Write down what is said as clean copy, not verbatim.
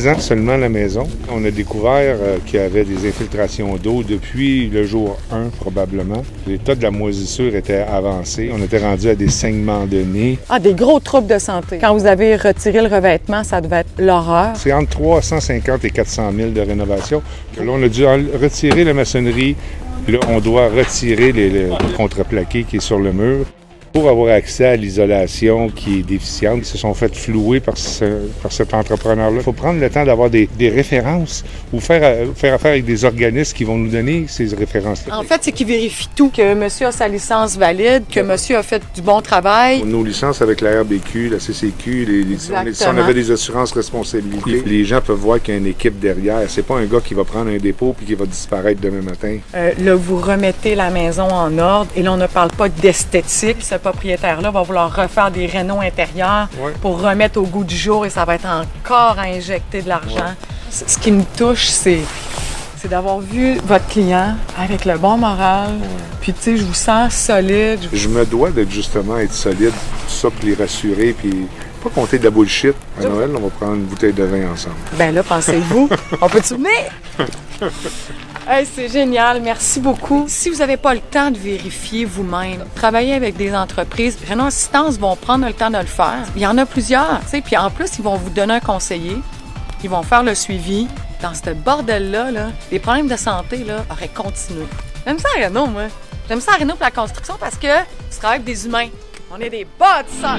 6 ans seulement la maison. On a découvert qu'il y avait des infiltrations d'eau depuis le jour 1 probablement. L'état de la moisissure était avancé. On était rendu à des saignements de nez. Ah, des gros troubles de santé. Quand vous avez retiré le revêtement, ça devait être l'horreur. C'est entre 350 et 400 000 de rénovation. Là, on a dû retirer la maçonnerie. Là, on doit retirer le contreplaqué qui est sur le mur. Pour avoir accès à l'isolation qui est déficiente, ils se sont fait flouer par cet entrepreneur-là. Il faut prendre le temps d'avoir des références ou faire affaire avec des organismes qui vont nous donner ces références-là. En fait, c'est qu'ils vérifient tout, que monsieur a sa licence valide, que monsieur a fait du bon travail. Nos licences avec la RBQ, la CCQ, si on avait des assurances responsabilité, les gens peuvent voir qu'il y a une équipe derrière. C'est pas un gars qui va prendre un dépôt puis qui va disparaître demain matin. Là, vous remettez la maison en ordre et là, on ne parle pas d'esthétique. Ce propriétaire-là va vouloir refaire des rénaux intérieurs pour remettre au goût du jour et ça va être encore à injecter de l'argent. Ouais. Ce qui me touche, c'est d'avoir vu votre client avec le bon moral. Puis, tu sais, je vous sens solide. Je me dois d'être justement être solide, tout ça pour les rassurer, puis pas compter de la bullshit. À Noël, on va prendre une bouteille de vin ensemble. Ben là, pensez-vous, on peut-tu venir? Hey, c'est génial, merci beaucoup. Si vous n'avez pas le temps de vérifier vous-même, travailler avec des entreprises, Réno Assistance vont prendre le temps de le faire. Il y en a plusieurs, tu sais, puis en plus, ils vont vous donner un conseiller, ils vont faire le suivi. Dans ce bordel-là, les problèmes de santé là, auraient continué. J'aime ça à Réno, moi. J'aime ça à Réno pour la construction parce que tu travailles avec des humains. On est des bâtisseurs.